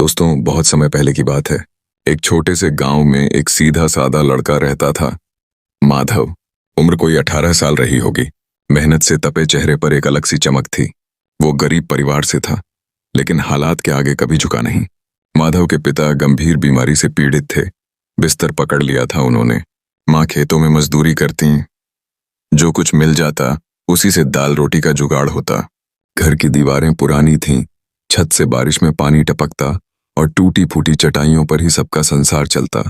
दोस्तों, बहुत समय पहले की बात है। एक छोटे से गांव में एक सीधा सादा लड़का रहता था, माधव। उम्र कोई 18 साल रही होगी। मेहनत से तपे चेहरे पर एक अलग सी चमक थी। वो गरीब परिवार से था, लेकिन हालात के आगे कभी झुका नहीं। माधव के पिता गंभीर बीमारी से पीड़ित थे। बिस्तर पकड़ लिया था उन्होंने। माँ खेतों में मजदूरी करती। जो कुछ मिल जाता उसी से दाल रोटी का जुगाड़ होता। घर की दीवारें पुरानी थीं, छत से बारिश में पानी टपकता और टूटी फूटी चटाइयों पर ही सबका संसार चलता।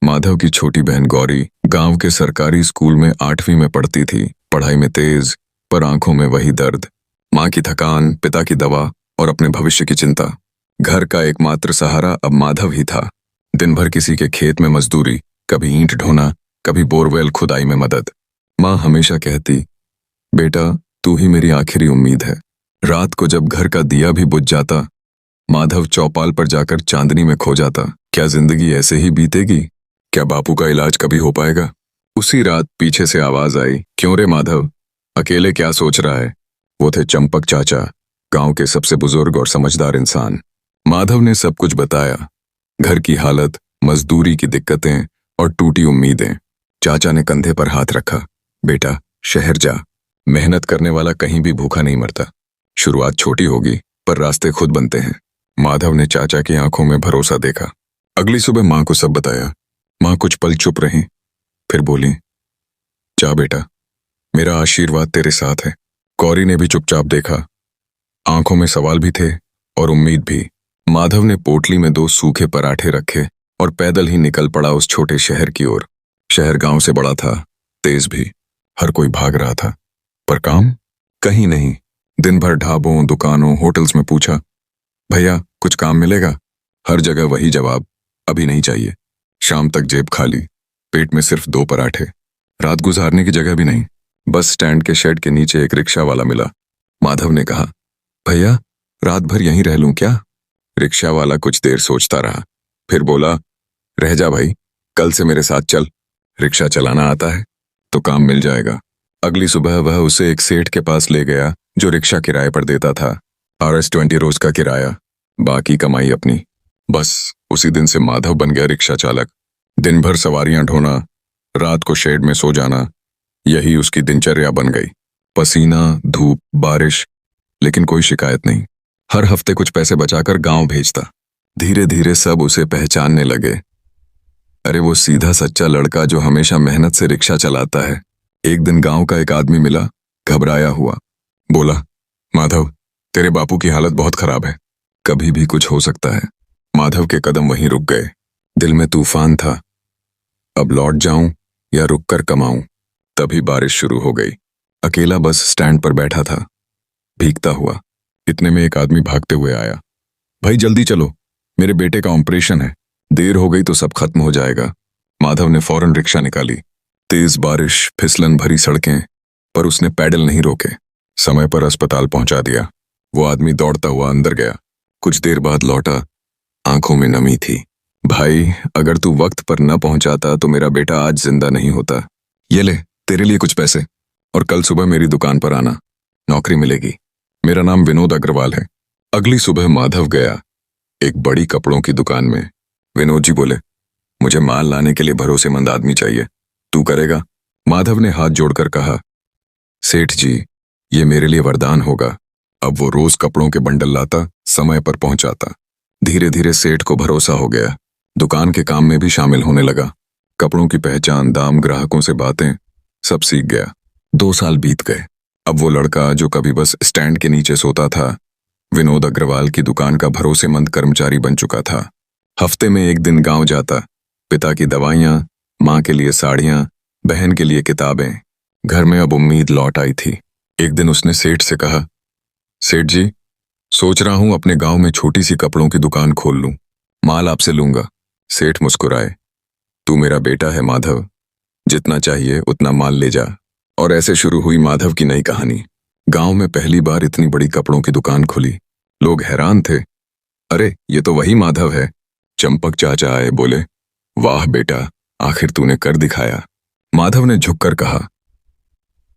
माधव की छोटी बहन गौरी गांव के सरकारी स्कूल में 8वीं में पढ़ती थी। पढ़ाई में तेज, पर आंखों में वही दर्द। माँ की थकान, पिता की दवा और अपने भविष्य की चिंता। घर का एकमात्र सहारा अब माधव ही था। दिन भर किसी के खेत में मजदूरी, कभी ईंट ढोना, कभी बोरवेल खुदाई में मदद। माँ हमेशा कहती, बेटा तू ही मेरी आखिरी उम्मीद है। रात को जब घर का दिया भी बुझ जाता, माधव चौपाल पर जाकर चांदनी में खो जाता। क्या जिंदगी ऐसे ही बीतेगी? क्या बापू का इलाज कभी हो पाएगा? उसी रात पीछे से आवाज आई, क्यों रे माधव, अकेले क्या सोच रहा है? वो थे चंपक चाचा, गांव के सबसे बुजुर्ग और समझदार इंसान। माधव ने सब कुछ बताया, घर की हालत, मजदूरी की दिक्कतें और टूटी उम्मीदें। चाचा ने कंधे पर हाथ रखा, बेटा शहर जा, मेहनत करने वाला कहीं भी भूखा नहीं मरता। शुरुआत छोटी होगी, पर रास्ते खुद बनते हैं। माधव ने चाचा की आंखों में भरोसा देखा। अगली सुबह माँ को सब बताया। माँ कुछ पल चुप रही, फिर बोली, जा बेटा, मेरा आशीर्वाद तेरे साथ है। गौरी ने भी चुपचाप देखा। आंखों में सवाल भी थे और उम्मीद भी। माधव ने पोटली में 2 सूखे पराठे रखे और पैदल ही निकल पड़ा उस छोटे शहर की ओर। शहर गांव से बड़ा था, तेज भी। हर कोई भाग रहा था, पर काम कहीं नहीं। दिन भर ढाबों, दुकानों, होटल्स में पूछा, भैया कुछ काम मिलेगा? हर जगह वही जवाब, अभी नहीं चाहिए। शाम तक जेब खाली, पेट में सिर्फ 2 पराठे। रात गुजारने की जगह भी नहीं। बस स्टैंड के शेड के नीचे एक रिक्शा वाला मिला। माधव ने कहा, भैया रात भर यहीं रह लूं क्या? रिक्शा वाला कुछ देर सोचता रहा, फिर बोला, रह जा भाई, कल से मेरे साथ चल। रिक्शा चलाना आता है तो काम मिल जाएगा। अगली सुबह वह उसे एक सेठ के पास ले गया जो रिक्शा किराए पर देता था। RS-20 रोज का किराया, बाकी कमाई अपनी। बस उसी दिन से माधव बन गया रिक्शा चालक। दिन भर सवारियां ढोना, रात को शेड में सो जाना, यही उसकी दिनचर्या बन गई। पसीना, धूप, बारिश, लेकिन कोई शिकायत नहीं। हर हफ्ते कुछ पैसे बचाकर गांव भेजता। धीरे धीरे सब उसे पहचानने लगे। अरे वो सीधा सच्चा लड़का जो हमेशा मेहनत से रिक्शा चलाता है। एक दिन गांव का एक आदमी मिला, घबराया हुआ। बोला, माधव तेरे बापू की हालत बहुत खराब है, कभी भी कुछ हो सकता है। माधव के कदम वहीं रुक गए। दिल में तूफान था, अब लौट जाऊं या रुक कर कमाऊं। तभी बारिश शुरू हो गई। अकेला बस स्टैंड पर बैठा था, भीगता हुआ। इतने में एक आदमी भागते हुए आया, भाई जल्दी चलो, मेरे बेटे का ऑपरेशन है, देर हो गई तो सब खत्म हो जाएगा। माधव ने फौरन रिक्शा निकाली। तेज बारिश, फिसलन भरी सड़कें, पर उसने पैडल नहीं रोके। समय पर अस्पताल पहुंचा दिया। वो आदमी दौड़ता हुआ अंदर गया। कुछ देर बाद लौटा, आंखों में नमी थी। भाई अगर तू वक्त पर न पहुंचाता तो मेरा बेटा आज जिंदा नहीं होता। ये ले तेरे लिए कुछ पैसे, और कल सुबह मेरी दुकान पर आना, नौकरी मिलेगी। मेरा नाम विनोद अग्रवाल है। अगली सुबह माधव गया एक बड़ी कपड़ों की दुकान में। विनोद जी बोले, मुझे माल लाने के लिए भरोसेमंद आदमी चाहिए, तू करेगा? माधव ने हाथ जोड़कर कहा, सेठ जी ये मेरे लिए वरदान होगा। अब वो रोज कपड़ों के बंडल लाता, समय पर पहुंचाता। धीरे धीरे सेठ को भरोसा हो गया। दुकान के काम में भी शामिल होने लगा। कपड़ों की पहचान, दाम, ग्राहकों से बातें, सब सीख गया। 2 साल बीत गए। अब वो लड़का जो कभी बस स्टैंड के नीचे सोता था, विनोद अग्रवाल की दुकान का भरोसेमंद कर्मचारी बन चुका था। हफ्ते में एक दिन गांव जाता। पिता की दवाइयां, माँ के लिए साड़ियां, बहन के लिए किताबें। घर में अब उम्मीद लौट आई थी। एक दिन उसने सेठ से कहा, सेठ जी सोच रहा हूं अपने गांव में छोटी सी कपड़ों की दुकान खोल लूं, माल आपसे लूंगा। सेठ मुस्कुराए, तू मेरा बेटा है माधव, जितना चाहिए उतना माल ले जा। और ऐसे शुरू हुई माधव की नई कहानी। गांव में पहली बार इतनी बड़ी कपड़ों की दुकान खुली। लोग हैरान थे, अरे ये तो वही माधव है। चंपक चाचा आए, बोले, वाह बेटा, आखिर तूने कर दिखाया। माधव ने झुककर कहा,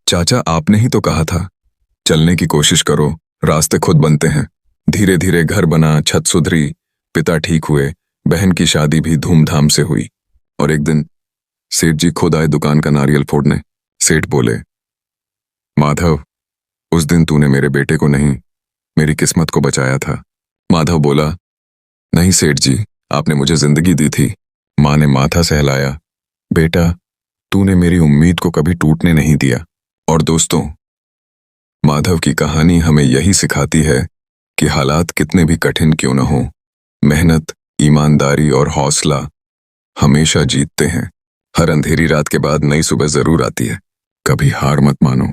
चाचा आपने ही तो कहा था, चलने की कोशिश करो, रास्ते खुद बनते हैं। धीरे धीरे घर बना, छत सुधरी पिता ठीक हुए, बहन की शादी भी धूमधाम से हुई। और एक दिन सेठ जी खुद आए दुकान का नारियल फोड़ने। सेठ बोले, माधव, उस दिन तूने मेरे बेटे को नहीं, मेरी किस्मत को बचाया था। माधव बोला, नहीं सेठ जी, आपने मुझे जिंदगी दी थी। माँ ने माथा सहलाया, बेटा, तूने मेरी उम्मीद को कभी टूटने नहीं दिया। और दोस्तों, माधव की कहानी हमें यही सिखाती है कि हालात कितने भी कठिन क्यों न हो, मेहनत, ईमानदारी और हौसला हमेशा जीतते हैं। हर अंधेरी रात के बाद नई सुबह जरूर आती है। कभी हार मत मानो।